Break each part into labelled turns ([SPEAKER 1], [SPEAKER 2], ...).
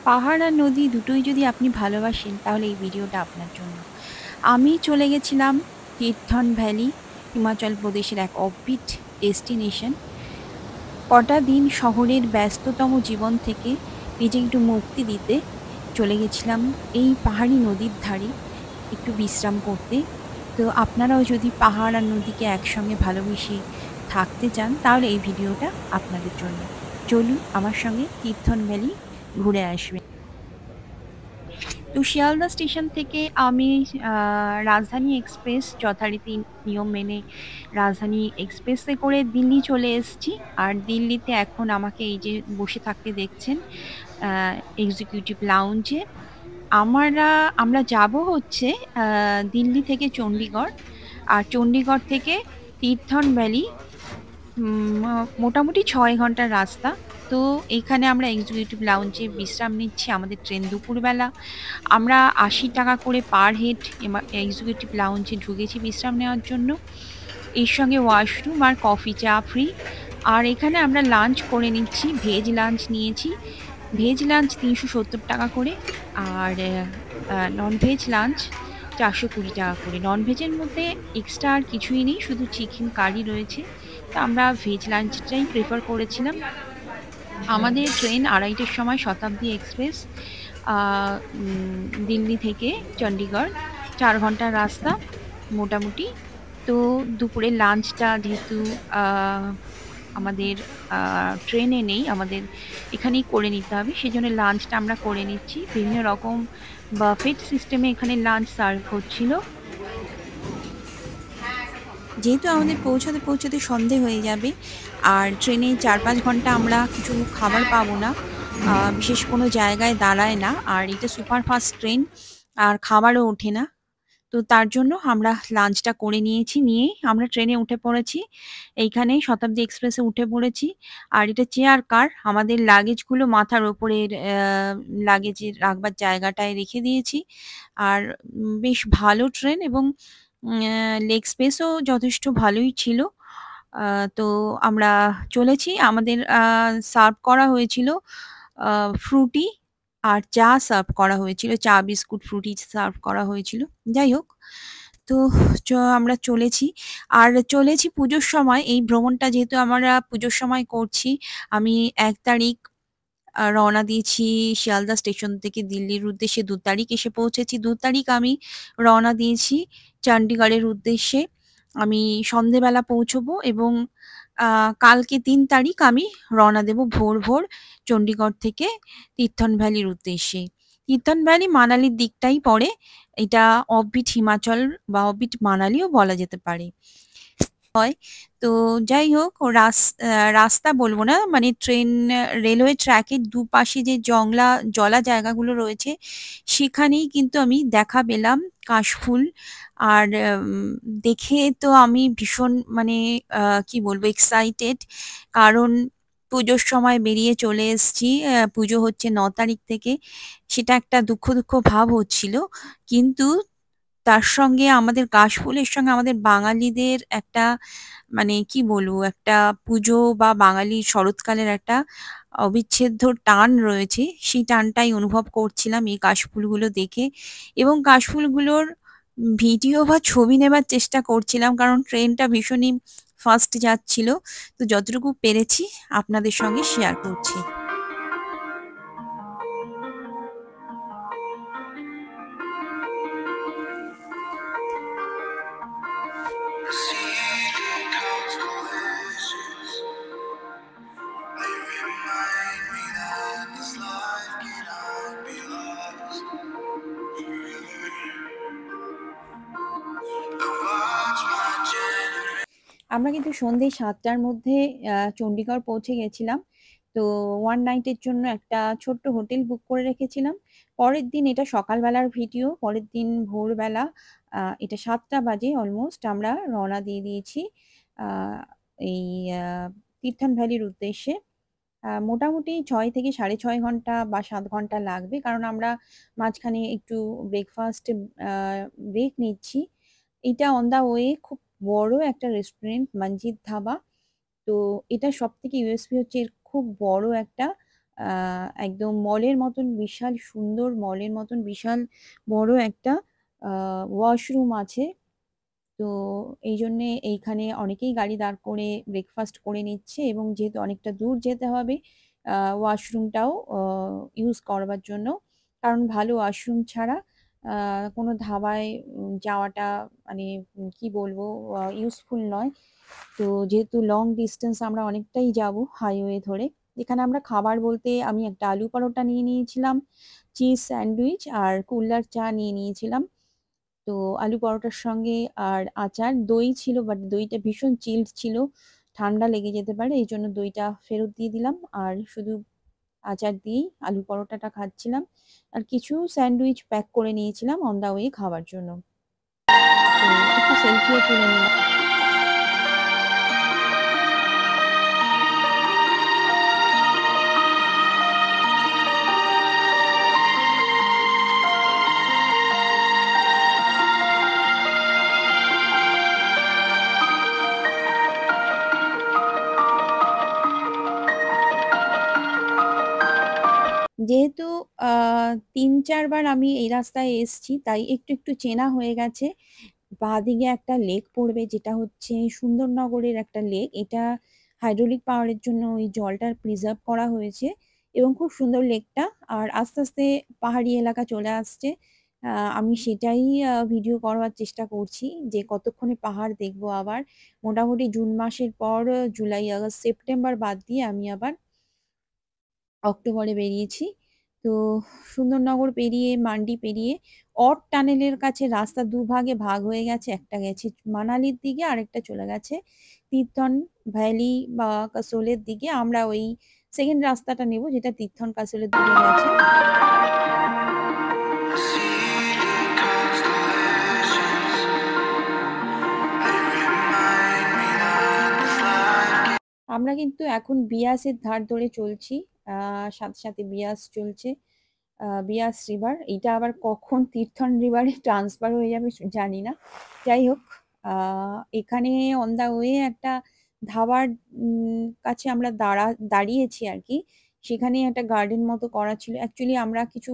[SPEAKER 1] পাহাড় আর নদী দুটোই যদি আপনি ভালোবাসেন তাহলে এই ভিডিওটা আপনার জন্য। আমি চলে গেছিলাম তীর্থন ভ্যালি, হিমাচল প্রদেশের এক অফবিট ডেস্টিনেশন। কটা দিন শহরের ব্যস্ততম জীবন থেকে নিজেকে একটু মুক্তি দিতে চলে গেছিলাম এই পাহাড়ি নদীর ধারে একটু বিশ্রাম করতে। তো আপনারাও যদি পাহাড় আর নদীকে একসঙ্গে ভালোবেসে থাকতে চান তাহলে এই ভিডিওটা আপনাদের জন্য। চলুন আমার সঙ্গে তীর্থন ভ্যালি ঘুরে আসবেন। তো শিয়ালদা স্টেশন থেকে আমি রাজধানী এক্সপ্রেস যথারীতি নিয়ম মেনে রাজধানী এক্সপ্রেসে করে দিল্লি চলে এসেছি। আর দিল্লিতে এখন আমাকে এই যে বসে থাকতে দেখছেন এক্সিকিউটিভ লাউঞ্জে। আমরা যাব হচ্ছে দিল্লি থেকে চণ্ডীগড়, আর চণ্ডীগড় থেকে তীর্থন ভ্যালি। মোটামুটি ৬ ঘন্টার রাস্তা। তো এইখানে আমরা এক্সিকিউটিভ লাউঞ্জে বিশ্রাম নিচ্ছি। আমাদের ট্রেন দুপুরবেলা। আমরা ৮০ টাকা করে পার হেড এক্সিকিউটিভ লাউঞ্জে ঢুকেছি বিশ্রাম নেওয়ার জন্য। এর সঙ্গে ওয়াশরুম আর কফি চা ফ্রি। আর এখানে আমরা লাঞ্চ করে নিচ্ছি, ভেজ লাঞ্চ নিয়েছি। ভেজ লাঞ্চ ৩৭০ টাকা করে, আর ননভেজ লাঞ্চ ৪২০ টাকা করে। ননভেজের মধ্যে এক্সট্রা আর কিছুই নেই, শুধু চিকেন কারি রয়েছে। তো আমরা ভেজ লাঞ্চটাই প্রেফার করেছিলাম। আমাদের ট্রেন ২:৩০-টের সময় শতাব্দী এক্সপ্রেস দিল্লি থেকে চণ্ডীগড়, ৪ ঘন্টার রাস্তা মোটামুটি। তো দুপুরের লাঞ্চটা যেহেতু আমাদের ট্রেনে নেই, আমাদের এখানেই করে নিতে হবে, সেজন্য লাঞ্চটা আমরা করে নিচ্ছি। বিভিন্ন রকম বাফেট সিস্টেমে এখানে লাঞ্চ সার্ভ হচ্ছিল। যেহেতু আমাদের পৌঁছাতে পৌঁছাতে সন্ধে হয়ে যাবে, আর ট্রেনে ৪-৫ ঘন্টা আমরা কিছু খাবার পাবো না, বিশেষ কোনো জায়গায় দাঁড়ায় না, আর এটা সুপারফাস্ট ট্রেন, আর খাবারও ওঠে না। তো তার জন্য আমরা লাঞ্চটা করে নিয়েছি, নিয়েই আমরা ট্রেনে উঠে পড়েছি। এইখানে শতাব্দী এক্সপ্রেসে উঠে পড়েছি। আর এটা চেয়ার কার, আমাদের লাগেজগুলো মাথার ওপরের লাগেজের রাখবার জায়গাটায় রেখে দিয়েছি। আর বেশ ভালো ট্রেন, এবং লেগ স্পেসও যথেষ্ট ভালোই ছিল। আ তো আমরা চলেছি। আমাদের সার্ভ করা হয়েছিল আ ফ্রুটি আর চা সার্ভ করা হয়েছিল। চা, বিস্কুট, ফ্রুটি সার্ভ করা হয়েছিল। যাই হোক, তো আমরা চলেছি। আর চলেছি পুজোর সময়। এই ভ্রমণটা যেহেতু আমরা পুজোর সময় করছি, আমি ১ তারিখ রওনা দিয়েছি শিয়ালদা স্টেশন থেকে দিল্লির উদ্দেশ্যে। ২ তারিখ এসে পৌঁছেছি। ২ তারিখ আমি রওনা দিয়েছি চণ্ডীগড়ের উদ্দেশ্যে। আমি সন্ধেবেলা পৌঁছবো, এবং আ কালকে ৩ তারিখ আমি রওনা দেব ভোর চণ্ডীগড় থেকে তীর্থন ভ্যালির উদ্দেশ্যে। তীর্থন ভ্যালি মানালির দিকটাই পড়ে। এটা অফবিট হিমাচল বা অফবিট মানালিও বলা যেতে পারে। হয়। তো যাই হোক, রাস্তা বলব না, মানে রেলওয়ে ট্র্যাকের দুপাশে যে জলা জায়গাগুলো রয়েছে, সেখানেই কিন্তু আমি দেখা পেলাম কাশফুল। আর দেখে তো আমি ভীষণ, মানে কি বলবো, এক্সাইটেড। কারণ পুজোর সময় বেরিয়ে চলে এসেছি। পুজো হচ্ছে ৯ তারিখ থেকে। সেটা একটা দুঃখ ভাব হচ্ছিল। কিন্তু তার সঙ্গে আমাদের কাশফুলের সঙ্গে আমাদের বাঙালিদের একটা, মানে কি বলবো, একটা পুজো বা বাঙালির শরৎকালের একটা অবিচ্ছেদ্য টান রয়েছে। সেই টানটাই অনুভব করছিলাম এই কাশফুলগুলো দেখে, এবং কাশফুলগুলোর ভিডিও বা ছবি নেবার চেষ্টা করছিলাম, কারণ ট্রেনটা ভীষণই ফাস্ট যাচ্ছিল। তো যতটুকু পেরেছি আপনাদের সঙ্গে শেয়ার করছি।
[SPEAKER 2] Secret constellations, they remind me that this life cannot be lost forever. I watch my generation.
[SPEAKER 1] আমরা কিন্তু সন্ধ্যে ৭টার মধ্যে চণ্ডীগড় পৌঁছে গেছিলাম। তো ওয়ান নাইটের জন্য একটা ছোট্ট হোটেল বুক করে রেখেছিলাম। পরের দিন, এটা সকালবেলার ভিডিও, পরের দিন ভোরবেলা এটা ৭টা বাজে অলমোস্ট, আমরা রওনা দিয়ে দিয়েছি আ এই আ তীর্থন ভ্যালির উদ্দেশ্যে। মোটামুটি ৬ থেকে ৬.৫ ঘন্টা বা ৭ ঘন্টা লাগবে। কারণ আমরা মাঝখানে একটু ব্রেকফাস্ট আ ব্রেক নিচ্ছি। এটা অন দ্য ওয়ে খুব বড় একটা রেস্টুরেন্ট, মঞ্জিত ধাবা। তো এটা সবথেকে ইউএসপি হচ্ছে এর খুব বড় একটা একদম মলের মতন বিশাল সুন্দর, মলের মতন বিশাল বড় একটা ওয়াশরুম আছে। তো এই জন্যে এইখানে অনেকেই গাড়ি দাঁড় করে ব্রেকফাস্ট করে নিচ্ছে, এবং যেহেতু অনেকটা দূর যেতে হবে ওয়াশরুমটাও ইউজ করবার জন্য, কারণ ভালো ওয়াশরুম ছাড়া কোনো ধাবায় যাওয়াটা মানে কি বলবো ইউজফুল নয়। তো যেহেতু লং ডিস্টেন্স আমরা অনেকটাই যাব হাইওয়ে ধরে, এখানে আমরা খাবার বলতে আমি একটা আলু পরোটা নিয়ে নিয়েছিলাম, চিজ স্যান্ডউইচ আর কুল্লার চা নিয়ে নিয়েছিলাম। তো আলু পরোটার সঙ্গে আর আচার, দই ছিল, বাট দইটা ভীষণ চিল্ড ছিল, ঠান্ডা লেগে যেতে পারে, এই জন্য দইটা ফেরত দিয়ে দিলাম, আর শুধু আচার দিয়েই আলু পরোটাটা খাচ্ছিলাম। আর কিছু স্যান্ডউইচ প্যাক করে নিয়েছিলাম অন দা ওয়ে খাবার জন্য। তো একটু সেলফিও তুলে নিলাম। যেহেতু ৩-৪ বার আমি এই রাস্তায় এসছি, তাই একটু একটু চেনা হয়ে গেছে। বাঁদিকে একটা লেক পড়বে, যেটা হচ্ছে সুন্দরনগরের একটা লেক। এটা হাইড্রোলিক পাওয়ারের জন্য ওই জলটা প্রিজার্ভ করা হয়েছে, এবং খুব সুন্দর লেকটা। আর আস্তে আস্তে পাহাড়ি এলাকা চলে আসছে। আমি সেটাই ভিডিও করবার চেষ্টা করছি যে কতক্ষণে পাহাড় দেখবো আবার। মোটামুটি জুন মাসের পর জুলাই, আগস্ট, সেপ্টেম্বর বাদ দিয়ে আমি আবার অক্টোবরে বেরিয়েছি। তো সুন্দরনগর পেরিয়ে, মান্ডি পেরিয়ে অড টানেলের কাছে রাস্তা দুভাগে ভাগ হয়ে গেছে। একটা গেছে মানালির দিকে, আরেকটা চলে গেছে তীর্থন ভ্যালি বা কাসোলের দিকে। আমরা ওই সেকেন্ড রাস্তাটা নেব, যেটা তীর্থন কাসোলের দিকে গেছে।
[SPEAKER 2] I see the constellations. They remind me that this life
[SPEAKER 1] আমরা কিন্তু এখন বিয়াসের ধার ধরে চলছি, সাথে সাথে বিয়াস চলছে, বিয়াস রিভার। এটা আবার কখন তীর্থন রিভারে ট্রান্সফার হয়ে যাবে জানি না। যাই হোক, এখানে অন দা ওয়ে একটা ধাবার কাছে আমরা দাঁড়িয়েছি আর কি। সেখানে একটা গার্ডেন মতো করা ছিল। অ্যাকচুয়ালি আমরা কিছু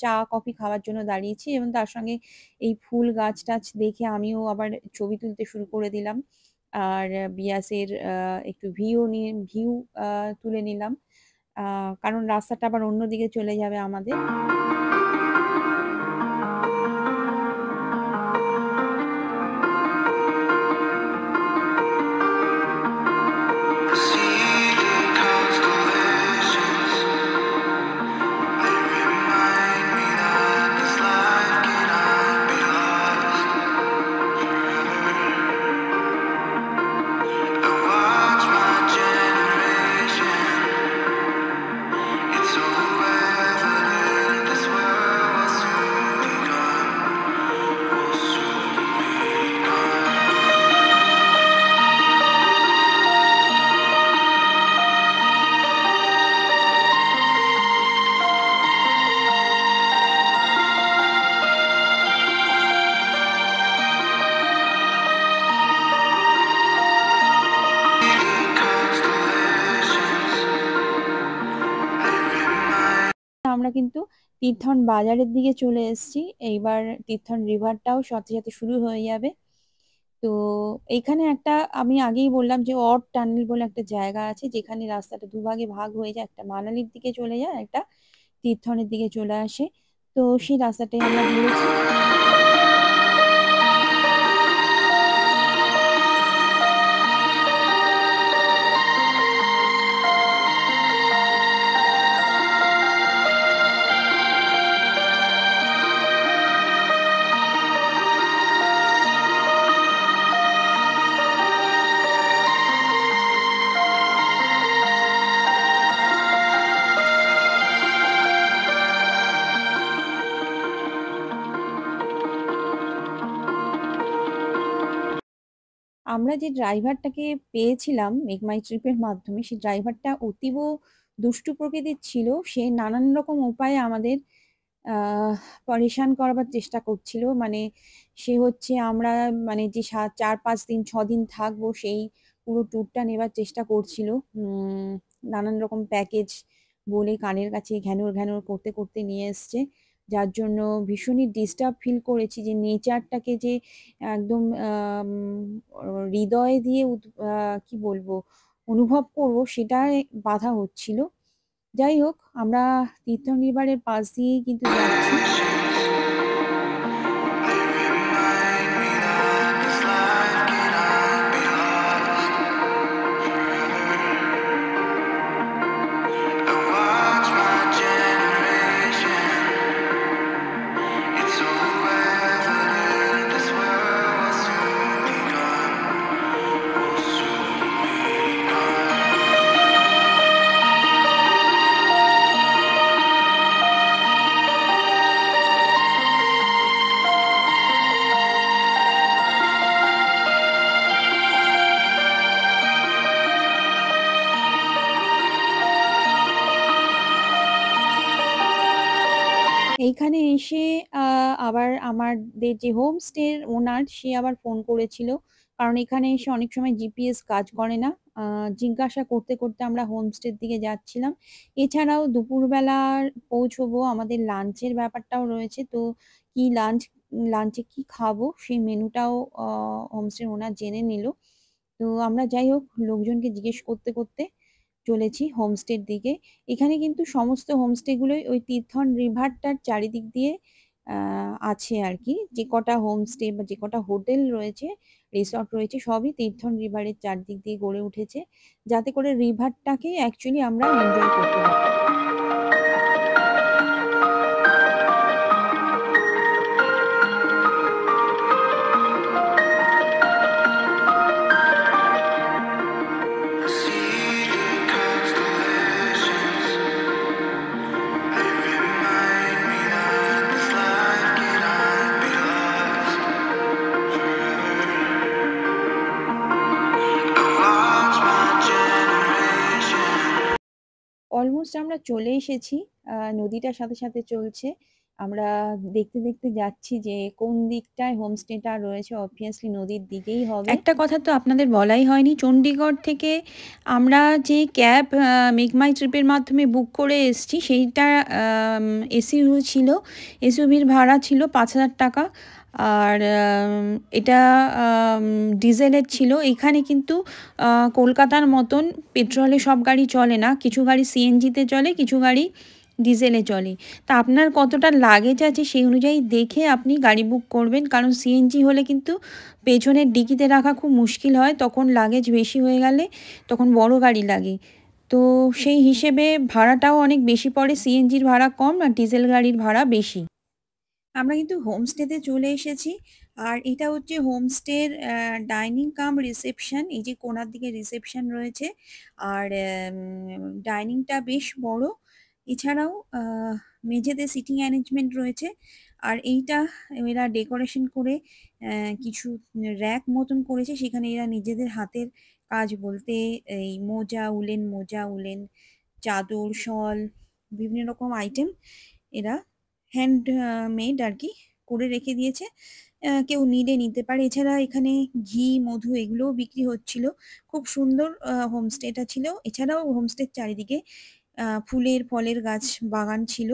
[SPEAKER 1] চা কফি খাওয়ার জন্য দাঁড়িয়েছি, এবং তার সঙ্গে এই ফুল গাছ টাছ দেখে আমিও আবার ছবি তুলতে শুরু করে দিলাম। আর বিয়াসের একটু ভিউ তুলে নিলাম, কারণ রাস্তাটা আবার অন্যদিকে চলে যাবে আমাদের।
[SPEAKER 2] I see the constellations. They remind me that this life cannot be lost forever. I watch my generation. It's so evident this world will soon be gone. Will soon be gone.
[SPEAKER 1] আমরা কিন্তু তীর্থন বাজারের দিকে চলে এসেছি। এইবার তীর্থন রিভারটাও সাথে সাথে শুরু হয়ে যাবে। তো এইখানে একটা, আমি আগেই বললাম যে অড টানেল বলে একটা জায়গা আছে, যেখানে রাস্তাটা দুভাগে ভাগ হয়ে যায়, একটা মানালির দিকে চলে যায়, একটা তীর্থনের দিকে চলে আসে। তো সেই রাস্তাটাই আমরা ধরেছি। আমরা যে ড্রাইভারটাকে পেয়েছিলাম মেক মাই ট্রিপের মাধ্যমে, সেই ড্রাইভারটা অতীব দুষ্টু প্রকৃতির ছিল। সে নানান রকম উপায়ে আমাদের আহ পরেশান করবার চেষ্টা করছিল। মানে সে হচ্ছে আমরা মানে যে 4-5 দিন 6 দিন থাকবো, সেই পুরো ট্যুরটা নেবার চেষ্টা করছিল। নানান রকম প্যাকেজ বলে কানের কাছে ঘ্যানর, ঘ্যানর করতে, করতে নিয়ে এসছে। যার জন্য ভীষণই ডিস্টার্ব ফিল করেছি যে নেচারটাকে যে একদম হৃদয় দিয়ে কি বলবো অনুভব করব সেটায় বাধা হচ্ছিল। যাই হোক আমরা তীর্থনিবারের পাশ দিয়েই কিন্তু যাচ্ছি।
[SPEAKER 2] They remind me that this life cannot be lost forever. I watch my generation. It's so evident this world will soon be gone. Will soon be gone.
[SPEAKER 1] এইখানে এসে আবার আমাদের যে হোমস্টের ওনার সে আবার ফোন করেছিল। কারণ এখানে এসে অনেক সময় জিপিএস কাজ করে না। জিজ্ঞাসা করতে, করতে আমরা হোমস্টের দিকে যাচ্ছিলাম। এছাড়াও দুপুরবেলা পৌঁছবো, আমাদের লাঞ্চের ব্যাপারটাও রয়েছে। তো কি লাঞ্চে কি খাবো সেই মেনুটাও আ হোমস্টের ওনার জেনে নিল। তো আমরা যাই হোক লোকজনকে জিজ্ঞেস করতে, করতে চলেছি হোমস্টের দিকে। এখানে কিন্তু সমস্ত হোমস্টেগুলোই ওই তীর্থন রিভারটার চারিদিক দিয়ে আ আছে আরকি। যে কটা হোমস্টে বা যে কটা হোটেল রয়েছে, রিসর্ট রয়েছে সবই তীর্থন রিভারের চারদিক দিয়ে গড়ে উঠেছে। যাতে করে রিভারটাকে অ্যাকচুয়ালি আমরা এনজয় করতে পারি।
[SPEAKER 2] I see the constellations. They remind me that this life cannot be lost forever. I watch my generation.
[SPEAKER 1] Almost আমরা চলে এসেছি। নদীটার সাথে, সাথে চলছে। আমরা দেখতে, দেখতে যাচ্ছি যে কোন দিকটায় হোমস্টেটা রয়েছে। অবভিয়াসলি নদীর দিকেই হবে। একটা কথা তো আপনাদের বলাই হয়নি। চণ্ডীগড় থেকে আমরা যে ক্যাব মেক মাই ট্রিপের মাধ্যমে বুক করে এসছি সেইটা এসইউ ছিল। এসইউভির ভাড়া ছিল ৳৫,০০০। আর এটা ডিজেলের ছিল। এখানে কিন্তু কলকাতার মতন পেট্রোলে সব গাড়ি চলে না। কিছু গাড়ি সিএনজিতে চলে, কিছু গাড়ি ডিজেলে চলে। তা আপনার কতটা লাগেজ আছে সেই অনুযায়ী দেখে আপনি গাড়ি বুক করবেন। কারণ সিএনজি হলে কিন্তু পেছনের ডিকিতে রাখা খুব মুশকিল হয়। তখন লাগেজ বেশি হয়ে গেলে তখন বড় গাড়ি লাগে। তো সেই হিসেবে ভাড়াটাও অনেক বেশি পড়ে। সিএনজির ভাড়া কম আর ডিজেল গাড়ির ভাড়া বেশি। আমরা কিন্তু হোমস্টেতে চলে এসেছি। আর এটা হচ্ছে হোমস্টের ডাইনিং কাম রিসেপশন। এই যে কোণার দিকে রিসেপশন রয়েছে। আর ডাইনিংটা বেশ বড়। এছাড়াও মেঝেতে সিটিং অ্যারেঞ্জমেন্ট রয়েছে। আর এইটা এরা ডেকোরেশন করে কিছু র‍্যাক মতন করেছে। সেখানে এরা নিজেদের হাতের কাজ বলতে এই মোজা, উলেন চাদর, শল বিভিন্ন রকম আইটেম এরা হ্যান্ড মেড আরকি করে রেখে দিয়েছে। কেউ নিলে নিতে পারে। এছাড়া এখানে ঘি, মধু এগুলোও বিক্রি হচ্ছিল। খুব সুন্দর হোমস্টেটা ছিল। এছাড়াও হোমস্টের চারিদিকে ফুলের, ফলের গাছ বাগান ছিল।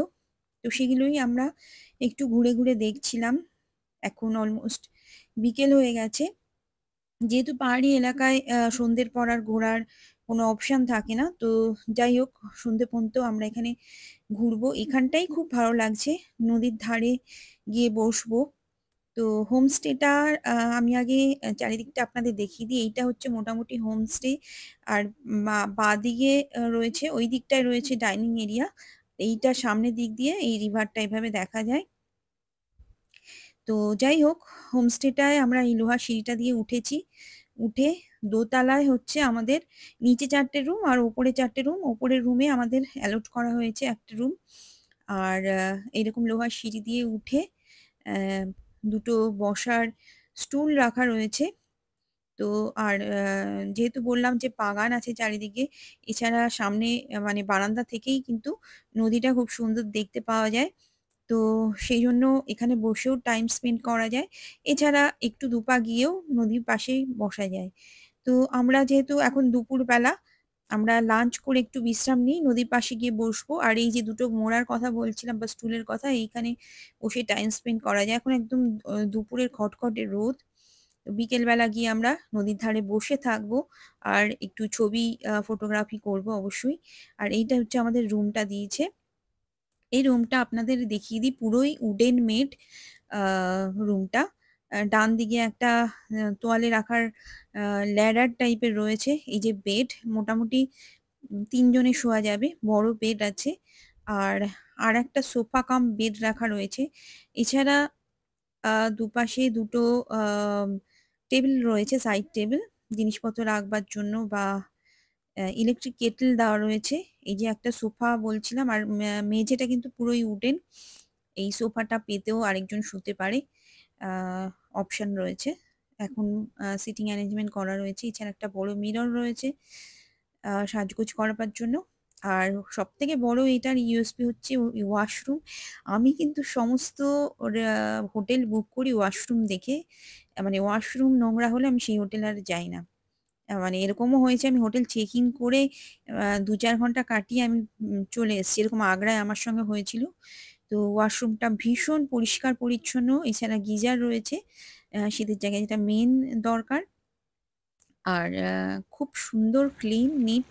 [SPEAKER 1] তো সেগুলোই আমরা একটু ঘুরে, ঘুরে দেখছিলাম। এখন অলমোস্ট বিকেল হয়ে গেছে। যেহেতু পাহাড়ি এলাকায় সন্ধ্যের পর আর ঘোরার কোনো অপশন থাকে না। তো যাই হোক সন্ধ্যে পর্যন্ত আমরা এখানে ঘুরবো। এখানটাই খুব ভালো লাগছে। নদীর ধারে গিয়ে বসবো। তো হোমস্টেটার আমি আগে চারিদিকটা আপনাদের দেখিয়ে দিই। এইটা হচ্ছে মোটামুটি হোমস্টে। আর বাঁদিকে রয়েছে ওই দিকটায় রয়েছে ডাইনিং এরিয়া। এইটার সামনের দিক দিয়ে এই রিভারটা এভাবে দেখা যায়। তো যাই হোক হোমস্টেটায় আমরা এই লোহার সিঁড়িটা দিয়ে উঠেছি। উঠে দোতলায় হচ্ছে আমাদের নিচে ৪ টে রুম আর ওপরে ৪ টে রুম। ওপরের রুমে আমাদের অ্যালট করা হয়েছে একটা রুম। আর এইরকম লোহার সিঁড়ি দিয়ে উঠে অ্যা দুটো বসার স্টুল রাখা রয়েছে। তো আর যেহেতু বললাম যে বাগান আছে চারিদিকে, এছাড়া সামনে মানে বারান্দা থেকেই কিন্তু নদীটা খুব সুন্দর দেখতে পাওয়া যায়। তো সেইজন্য এখানে বসেও টাইম স্পেন্ড করা যায়। এছাড়া একটু দুপা গিয়েও নদীর পাশেই বসা যায়। তো আমরা যেহেতু এখন দুপুরবেলা, আমরা লাঞ্চ করে একটু বিশ্রাম নিই, নদীর পাশে গিয়ে বসবো। আর এই যে দুটো মোড়ার কথা বলছিলাম বা স্টুলের কথা, এইখানে বসে টাইম স্পেন্ড করা যায়। এখন একদম দুপুরের খটখটে রোদ। বিকেলবেলা গিয়ে আমরা নদীর ধারে বসে থাকবো আর একটু ছবি ফটোগ্রাফি করব অবশ্যই। আর এইটা হচ্ছে আমাদের রুমটা দিয়েছে। এই রুমটা আপনাদের দেখিয়ে দিই, পুরোই উডেন মেড রুমটা। ডান দিকে একটা তোয়ালে রাখার ল্যাডার টাইপের রয়েছে। এই যে বেড, মোটামুটি ৩ জনে শোয়া যাবে। বড় বেড আছে। আর আরেকটা সোফা কাম বেড রাখা রয়েছে। এছাড়া দুপাশে দুটো আম টেবিল রয়েছে, সাইড টেবিল। জিনিসপত্র রাখবার জন্য বা ইলেকট্রিক কেটল দেওয়া রয়েছে। এই যে একটা সোফা বলছিলাম, আর মেঝেটা কিন্তু পুরোই উডেন। এই সোফাটা পেতেও আরেকজন শুতে পারে। আ অপশন রয়েছে। এখন সিটিং অ্যারেঞ্জমেন্ট করা রয়েছে। এছাড়া একটা বড় মিরর রয়েছে সাজগোজ করবার জন্য। আর সবথেকে বড় এটার ইউএসপি হচ্ছে ওয়াশরুম। আমি কিন্তু সমস্ত হোটেল বুক করি ওয়াশরুম দেখে। মানে ওয়াশরুম নোংরা হলে আমি সেই হোটেলে আর যাই না। মানে এরকমও হয়েছে আমি হোটেল চেক ইন করে ২-৪ ঘন্টা কাটিয়ে আমি চলে এসেছি। এরকম আগ্রায় আমার সঙ্গে হয়েছিল। তো ওয়াশরুমটা ভীষণ পরিষ্কার পরিচ্ছন্ন। এছাড়া গিজার রয়েছে শীতের জায়গায়, যেটা মেইন দরকার। আর খুব সুন্দর ক্লিন নিট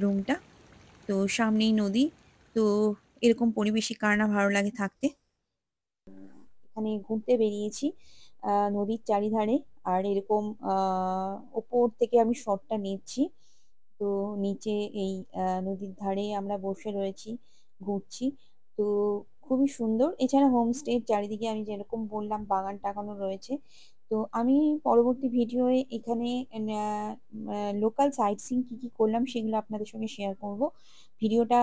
[SPEAKER 1] রুমটা। তো সামনেই নদী। তো এরকম পরিবেশে কার না ভালো লাগে থাকতে। এখানে ঘুরতে বেরিয়েছি নদীর চারিধারে। আর এরকম ওপর থেকে আমি শটটা নিচ্ছি। তো নিচে এই নদীর ধারে আমরা বসে রয়েছি, ঘুরছি। তো খুবই সুন্দর। এছাড়া হোমস্টের চারিদিকে আমি যেরকম বললাম বাগান টাগানো রয়েছে। তো আমি পরবর্তী ভিডিওয়ে এখানে লোকাল সাইট সিইং কি কি করলাম সেগুলো আপনাদের সঙ্গে শেয়ার করব। ভিডিওটা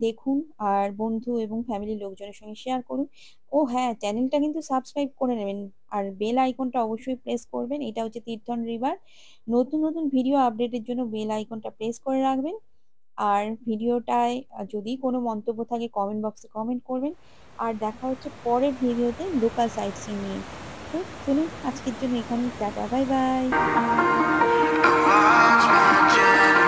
[SPEAKER 1] দেখুন আর বন্ধু এবং ফ্যামিলির লোকজনের সঙ্গে শেয়ার করুন। ও হ্যাঁ, চ্যানেলটা কিন্তু সাবস্ক্রাইব করে নেবেন। আর বেল আইকনটা অবশ্যই প্রেস করবেন। এটা হচ্ছে তীর্থন রিভার। নতুন নতুন ভিডিও আপডেটের জন্য বেল আইকনটা প্রেস করে রাখবেন। আর ভিডিওটায় যদি কোনো মন্তব্য থাকে কমেন্ট বক্সে কমেন্ট করবেন। আর দেখা হচ্ছে পরের ভিডিওতে লোকাল সাইট সিইং নিয়ে। তো চলুন আজকের জন্য এখানেই tata, bye bye.
[SPEAKER 2] I watch my generation.